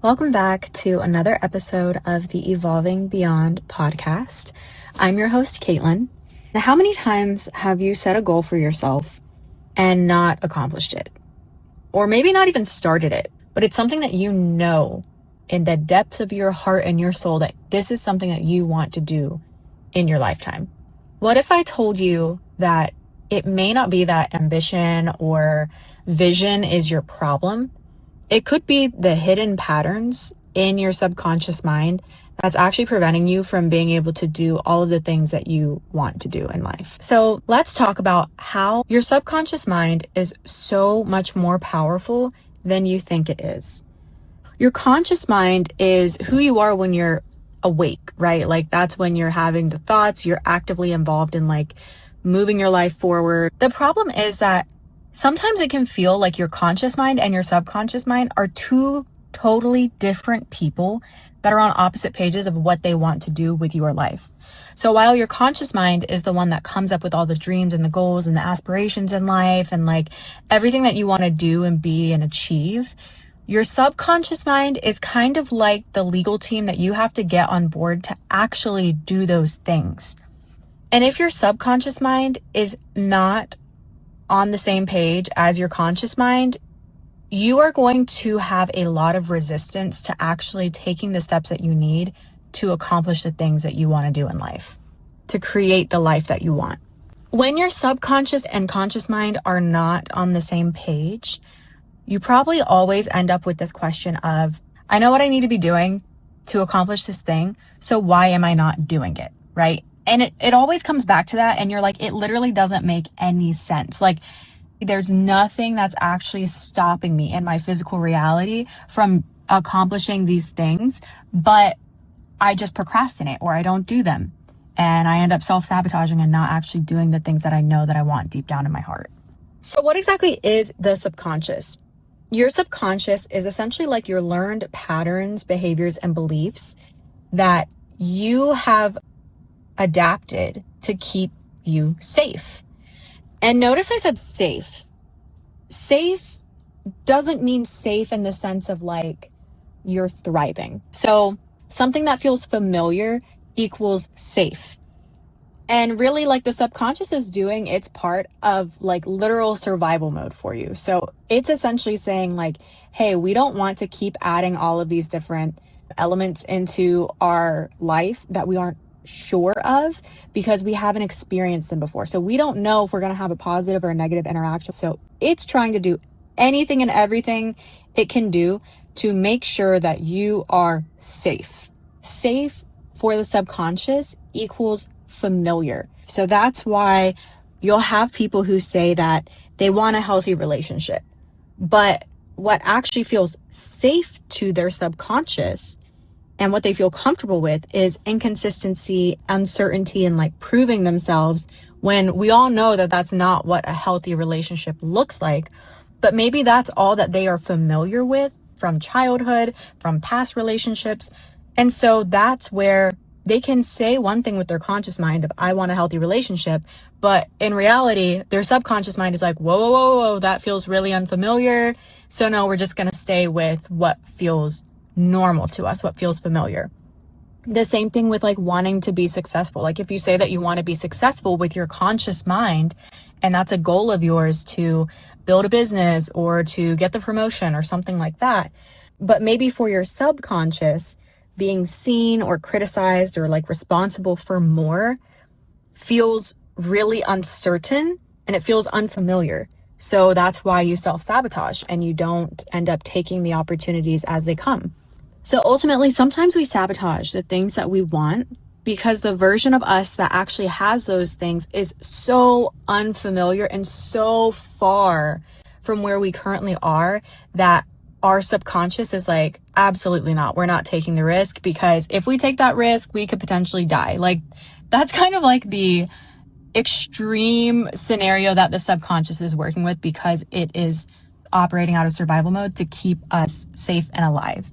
Welcome back to another episode of the Evolving Beyond podcast. I'm your host, Caitlin. Now, how many times have you set a goal for yourself and not accomplished it? Or maybe not even started it, but it's something that you know in the depths of your heart and your soul that this is something that you want to do in your lifetime. What if I told you that it may not be that ambition or vision is your problem? It could be the hidden patterns in your subconscious mind that's actually preventing you from being able to do all of the things that you want to do in life. So let's talk about how your subconscious mind is so much more powerful than you think it is. Your conscious mind is who you are when you're awake, right? Like that's when you're having the thoughts, you're actively involved in like moving your life forward. The problem is that sometimes it can feel like your conscious mind and your subconscious mind are two totally different people that are on opposite pages of what they want to do with your life. So while your conscious mind is the one that comes up with all the dreams and the goals and the aspirations in life and like everything that you want to do and be and achieve, your subconscious mind is kind of like the legal team that you have to get on board to actually do those things. And if your subconscious mind is not on the same page as your conscious mind, you are going to have a lot of resistance to actually taking the steps that you need to accomplish the things that you want to do in life, to create the life that you want. When your subconscious and conscious mind are not on the same page, you probably always end up with this question of, I know what I need to be doing to accomplish this thing, so why am I not doing it, right? And it always comes back to that, and you're like, it literally doesn't make any sense. Like, there's nothing that's actually stopping me in my physical reality from accomplishing these things, but I just procrastinate or I don't do them. And I end up self-sabotaging and not actually doing the things that I know that I want deep down in my heart. So what exactly is the subconscious? Your subconscious is essentially like your learned patterns, behaviors, and beliefs that you have adapted to keep you safe. And notice I said safe. Safe doesn't mean safe in the sense of like you're thriving. So something that feels familiar equals safe. And really like the subconscious is doing its part of like literal survival mode for you. So it's essentially saying like, hey, we don't want to keep adding all of these different elements into our life that we aren't sure of because we haven't experienced them before. So we don't know if we're going to have a positive or a negative interaction. So it's trying to do anything and everything it can do to make sure that you are safe. Safe for the subconscious equals familiar. So that's why you'll have people who say that they want a healthy relationship, but what actually feels safe to their subconscious and what they feel comfortable with is inconsistency, uncertainty, and like proving themselves when we all know that that's not what a healthy relationship looks like. But maybe that's all that they are familiar with from childhood, from past relationships. And so that's where they can say one thing with their conscious mind of, I want a healthy relationship. But in reality, their subconscious mind is like, whoa, that feels really unfamiliar. So no, we're just going to stay with what feels normal to us, what feels familiar. The same thing with like wanting to be successful. Like if you say that you want to be successful with your conscious mind, and that's a goal of yours to build a business or to get the promotion or something like that. But maybe for your subconscious, being seen or criticized or like responsible for more feels really uncertain and it feels unfamiliar. So that's why you self-sabotage and you don't end up taking the opportunities as they come. So ultimately, sometimes we sabotage the things that we want because the version of us that actually has those things is so unfamiliar and so far from where we currently are that our subconscious is like, absolutely not. We're not taking the risk because if we take that risk, we could potentially die. Like that's kind of like the extreme scenario that the subconscious is working with because it is operating out of survival mode to keep us safe and alive.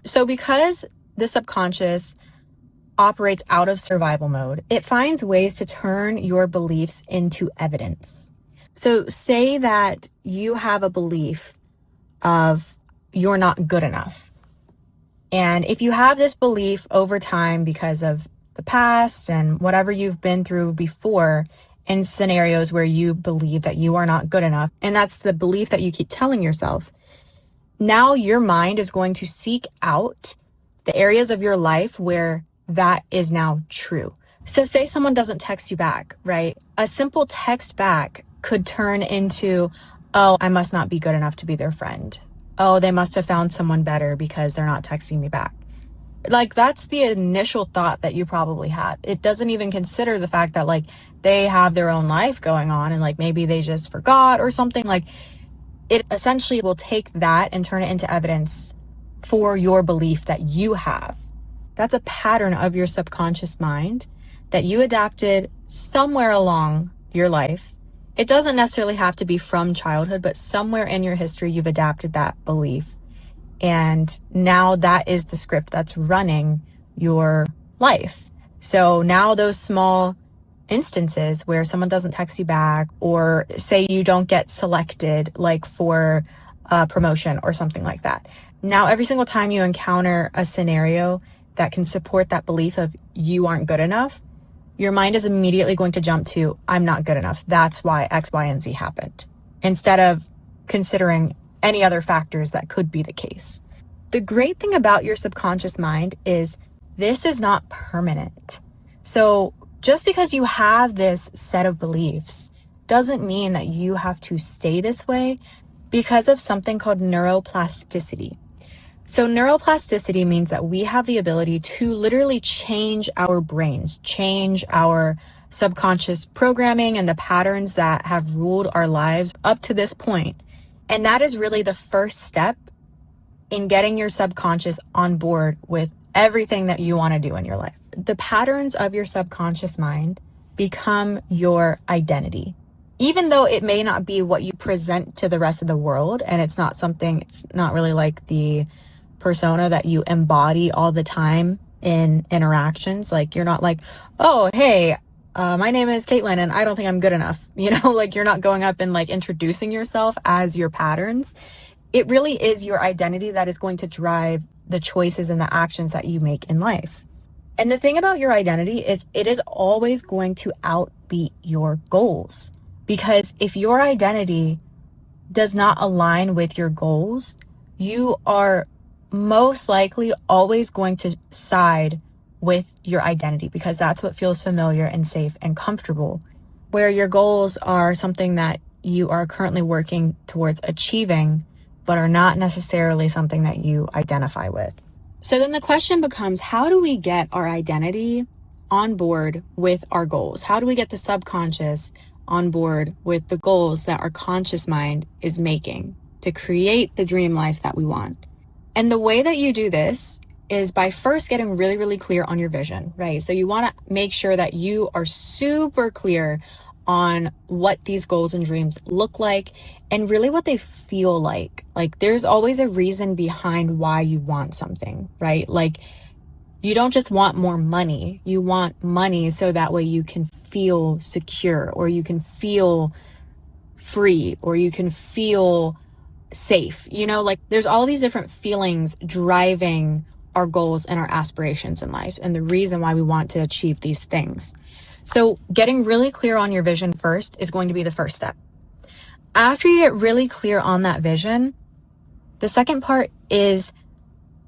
So because the subconscious operates out of survival mode, it finds ways to turn your beliefs into evidence. So say that you have a belief of you're not good enough. And if you have this belief over time because of the past and whatever you've been through before in scenarios where you believe that you are not good enough, and that's the belief that you keep telling yourself, now your mind is going to seek out the areas of your life where that is now true. So say someone doesn't text you back, right? A simple text back could turn into, oh, I must not be good enough to be their friend. Oh, they must have found someone better because they're not texting me back. Like, that's the initial thought that you probably had. It doesn't even consider the fact that like they have their own life going on and like maybe they just forgot or something. Like, it essentially will take that and turn it into evidence for your belief that you have. That's a pattern of your subconscious mind that you adapted somewhere along your life. It doesn't necessarily have to be from childhood, but somewhere in your history, you've adapted that belief. And now that is the script that's running your life. So now those small instances where someone doesn't text you back, or say you don't get selected like for a promotion or something like that. Now, every single time you encounter a scenario that can support that belief of you aren't good enough, your mind is immediately going to jump to, I'm not good enough. That's why X, Y, and Z happened, instead of considering any other factors that could be the case. The great thing about your subconscious mind is this is not permanent. So just because you have this set of beliefs doesn't mean that you have to stay this way because of something called neuroplasticity. So neuroplasticity means that we have the ability to literally change our brains, change our subconscious programming and the patterns that have ruled our lives up to this point. And that is really the first step in getting your subconscious on board with everything that you want to do in your life. The patterns of your subconscious mind become your identity. Even though it may not be what you present to the rest of the world, and it's not really like the persona that you embody all the time in interactions. Like, you're not like, oh, hey, my name is Caitlin and I don't think I'm good enough. Like, you're not going up and like introducing yourself as your patterns. It really is your identity that is going to drive the choices and the actions that you make in life. And the thing about your identity is it is always going to outbeat your goals. Because if your identity does not align with your goals, you are most likely always going to side with your identity because that's what feels familiar and safe and comfortable. Where your goals are something that you are currently working towards achieving, but are not necessarily something that you identify with. So then the question becomes, how do we get our identity on board with our goals? How do we get the subconscious on board with the goals that our conscious mind is making to create the dream life that we want? And the way that you do this is by first getting really, really clear on your vision, right? So you want to make sure that you are super clear on what these goals and dreams look like and really what they feel like. Like, there's always a reason behind why you want something, right? Like, you don't just want more money. You want money so that way you can feel secure, or you can feel free, or you can feel safe. Like, there's all these different feelings driving our goals and our aspirations in life and the reason why we want to achieve these things. So getting really clear on your vision first is going to be the first step. After you get really clear on that vision, the second part is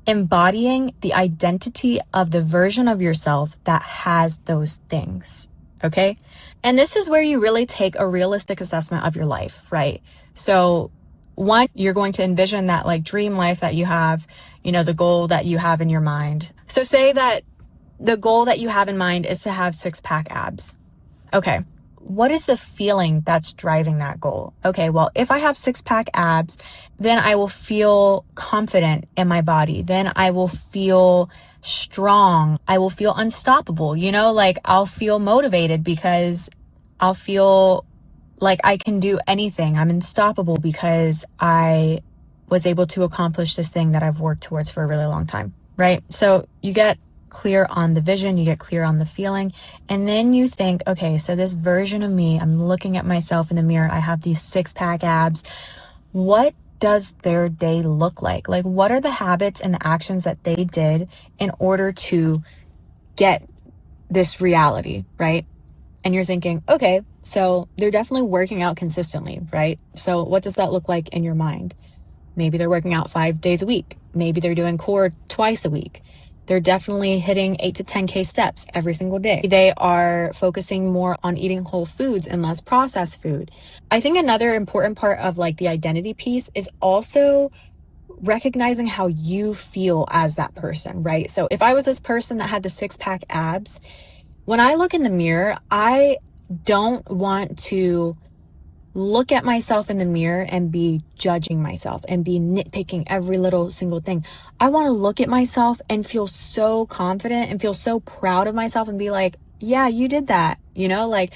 embodying the identity of the version of yourself that has those things. Okay? And this is where you really take a realistic assessment of your life, right? So one, you're going to envision that like dream life that you have, the goal that you have in your mind. So say that the goal that you have in mind is to have 6-pack abs. Okay. What is the feeling that's driving that goal? Okay, well, if I have 6-pack abs, then I will feel confident in my body. Then I will feel strong. I will feel unstoppable. Like, I'll feel motivated because I'll feel like I can do anything. I'm unstoppable because I was able to accomplish this thing that I've worked towards for a really long time, right? So you get clear on the vision, you get clear on the feeling, and then you think, okay, so this version of me, I'm looking at myself in the mirror, I have these 6-pack abs. What does their day look like? Like, what are the habits and the actions that they did in order to get this reality, right? And you're thinking, okay, so they're definitely working out consistently, right? So what does that look like in your mind? Maybe they're working out 5 days a week. Maybe they're doing core twice a week. They're definitely hitting 8 to 10K steps every single day. They are focusing more on eating whole foods and less processed food. I think another important part of like the identity piece is also recognizing how you feel as that person, right? So if I was this person that had the 6-pack abs, when I look in the mirror, I don't want to look at myself in the mirror and be judging myself and be nitpicking every little single thing. I want to look at myself and feel so confident and feel so proud of myself and be like, yeah, you did that. Like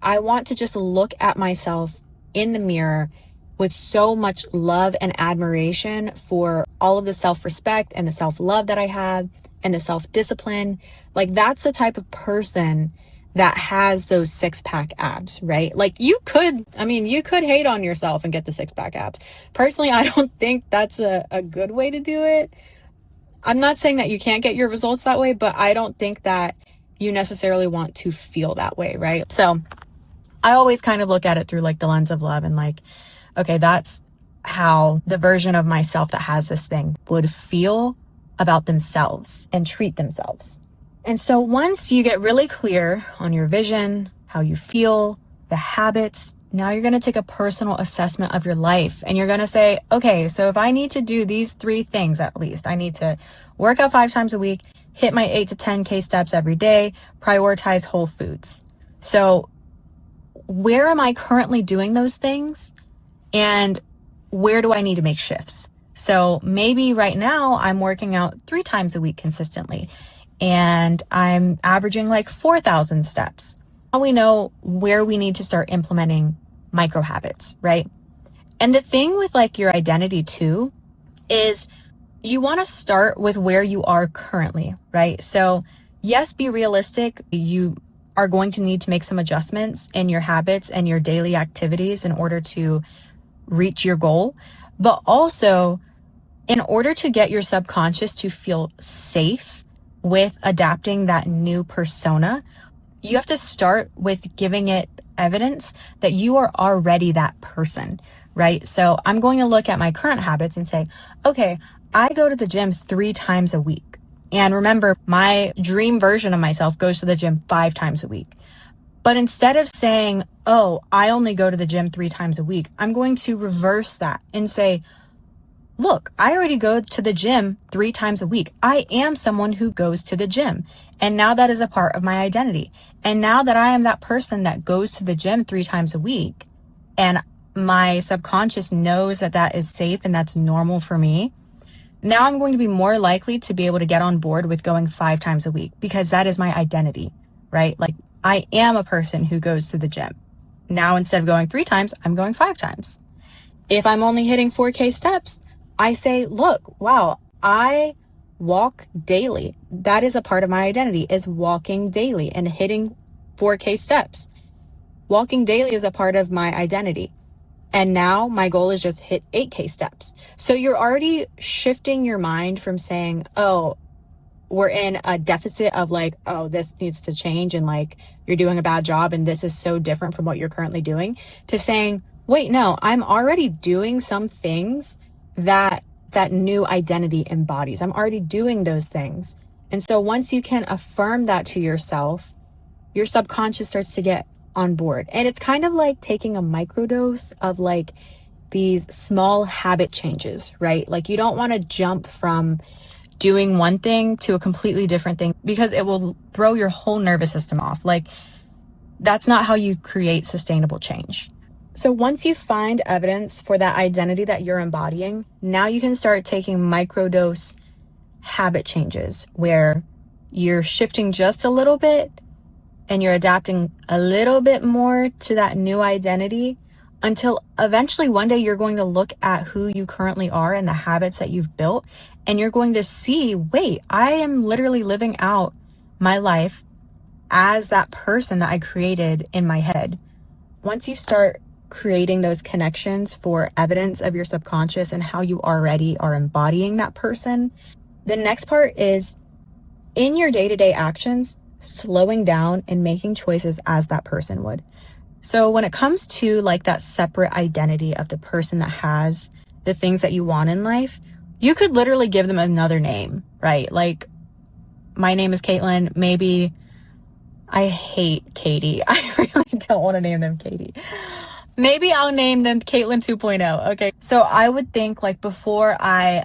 I want to just look at myself in the mirror with so much love and admiration for all of the self-respect and the self-love that I have and the self-discipline. Like that's the type of person that has those 6-pack abs, right? Like you could hate on yourself and get the 6-pack abs. Personally, I don't think that's a good way to do it. I'm not saying that you can't get your results that way, but I don't think that you necessarily want to feel that way, right? So I always kind of look at it through like the lens of love and like, okay, that's how the version of myself that has this thing would feel about themselves and treat themselves. And so once you get really clear on your vision, how you feel, the habits, now you're going to take a personal assessment of your life and you're going to say, okay, so if I need to do these 3 things at least, I need to work out 5 times a week, hit my 8 to 10K steps every day, prioritize whole foods. So where am I currently doing those things? And where do I need to make shifts? So maybe right now I'm working out 3 times a week consistently and I'm averaging like 4,000 steps. Now we know where we need to start implementing micro habits, right? And the thing with like your identity too is you want to start with where you are currently, right? So yes, be realistic. You are going to need to make some adjustments in your habits and your daily activities in order to reach your goal. But also, in order to get your subconscious to feel safe with adapting that new persona, you have to start with giving it evidence that you are already that person, right? So I'm going to look at my current habits and say, okay, I go to the gym 3 times a week. And remember, my dream version of myself goes to the gym 5 times a week. But instead of saying, oh, I only go to the gym 3 times a week, I'm going to reverse that and say, look, I already go to the gym 3 times a week. I am someone who goes to the gym. And now that is a part of my identity. And now that I am that person that goes to the gym 3 times a week, and my subconscious knows that that is safe and that's normal for me, now I'm going to be more likely to be able to get on board with going 5 times a week because that is my identity, right? Like I am a person who goes to the gym. Now, instead of going 3 times, I'm going 5 times. If I'm only hitting 4K steps, I say, look, wow, I walk daily. That is a part of my identity, is walking daily and hitting 4K steps. Walking daily is a part of my identity. And now my goal is just hit 8K steps. So you're already shifting your mind from saying, oh, we're in a deficit of like, oh, this needs to change and like you're doing a bad job and this is so different from what you're currently doing, to saying, wait, no, I'm already doing some things that new identity embodies. I'm already doing those things. And so once you can affirm that to yourself, your subconscious starts to get on board. And it's kind of like taking a microdose of like these small habit changes, right? Like you don't want to jump from doing one thing to a completely different thing because it will throw your whole nervous system off. Like that's not how you create sustainable change. So once you find evidence for that identity that you're embodying, now you can start taking microdose habit changes where you're shifting just a little bit and you're adapting a little bit more to that new identity until eventually one day you're going to look at who you currently are and the habits that you've built, and you're going to see, wait, I am literally living out my life as that person that I created in my head. Once you start creating those connections for evidence of your subconscious and how you already are embodying that person. The next part is in your day-to-day actions, slowing down and making choices as that person would. So when it comes to like that separate identity of the person that has the things that you want in life, you could literally give them another name, right? Like, my name is Caitlin. Maybe I hate Katie. I really don't want to name them Katie. Maybe I'll name them Caitlin 2.0. Okay. So I would think like before I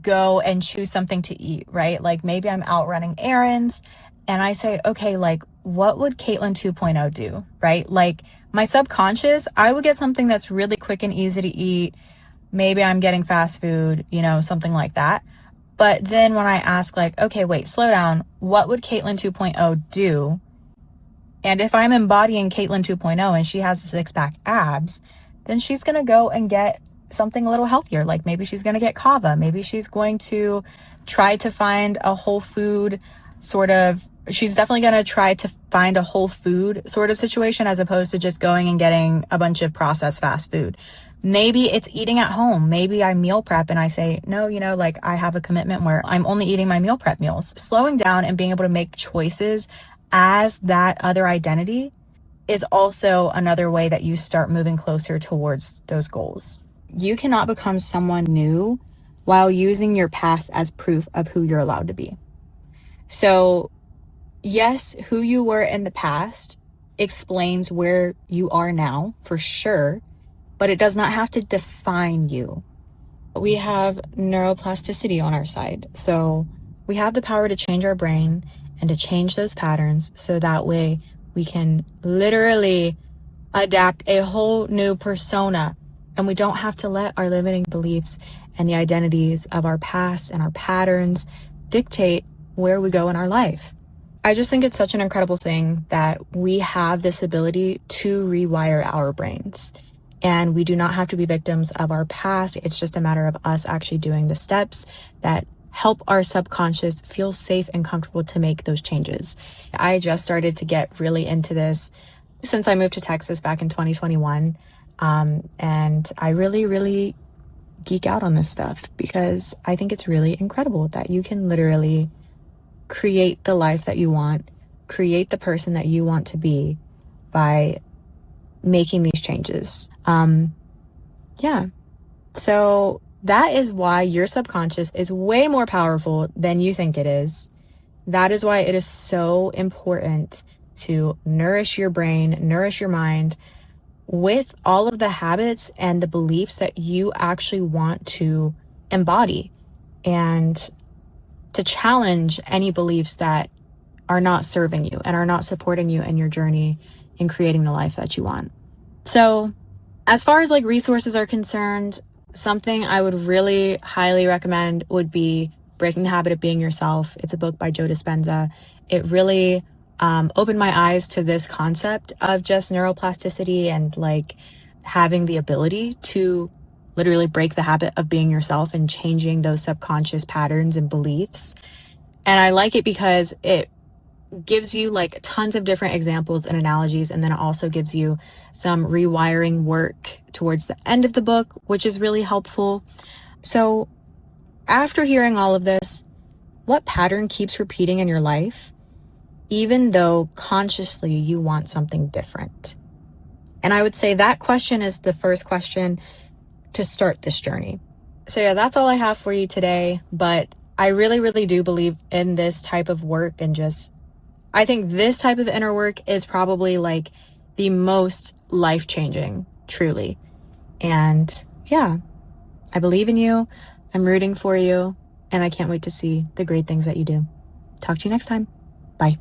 go and choose something to eat, right? Like maybe I'm out running errands and I say, okay, like what would Caitlin 2.0 do, right? Like my subconscious, I would get something that's really quick and easy to eat. Maybe I'm getting fast food, something like that. But then when I ask like, okay, wait, slow down. What would Caitlin 2.0 do? And if I'm embodying Caitlin 2.0 and she has 6-pack abs, then she's going to go and get something a little healthier. Like maybe she's going to get kava. Maybe she's going to try to find a whole food she's definitely going to try to find a whole food sort of situation as opposed to just going and getting a bunch of processed fast food. Maybe it's eating at home. Maybe I meal prep and I say, no, like I have a commitment where I'm only eating my meal prep meals. Slowing down and being able to make choices as that other identity is also another way that you start moving closer towards those goals. You cannot become someone new while using your past as proof of who you're allowed to be. So yes, who you were in the past explains where you are now for sure, but it does not have to define you. We have neuroplasticity on our side. So we have the power to change our brain and to change those patterns so that way we can literally adapt a whole new persona, and we don't have to let our limiting beliefs and the identities of our past and our patterns dictate where we go in our life. I just think it's such an incredible thing that we have this ability to rewire our brains, and we do not have to be victims of our past. It's just a matter of us actually doing the steps that help our subconscious feel safe and comfortable to make those changes. I just started to get really into this since I moved to Texas back in 2021. And I really, really geek out on this stuff because I think it's really incredible that you can literally create the life that you want, create the person that you want to be by making these changes. So that is why your subconscious is way more powerful than you think it is. That is why it is so important to nourish your brain, nourish your mind with all of the habits and the beliefs that you actually want to embody, and to challenge any beliefs that are not serving you and are not supporting you in your journey in creating the life that you want. So as far as like resources are concerned, something I would really highly recommend would be Breaking the Habit of Being Yourself. It's a book by Joe Dispenza. It really opened my eyes to this concept of just neuroplasticity and like having the ability to literally break the habit of being yourself and changing those subconscious patterns and beliefs. And I like it because it gives you like tons of different examples and analogies, and then it also gives you some rewiring work towards the end of the book, which is really helpful. So after hearing all of this, what pattern keeps repeating in your life, even though consciously you want something different? And I would say that question is the first question to start this journey. So yeah, that's all I have for you today. But I really, really do believe in this type of work, and just, I think this type of inner work is probably like the most life-changing, truly. And yeah, I believe in you. I'm rooting for you, and I can't wait to see the great things that you do. Talk to you next time. Bye.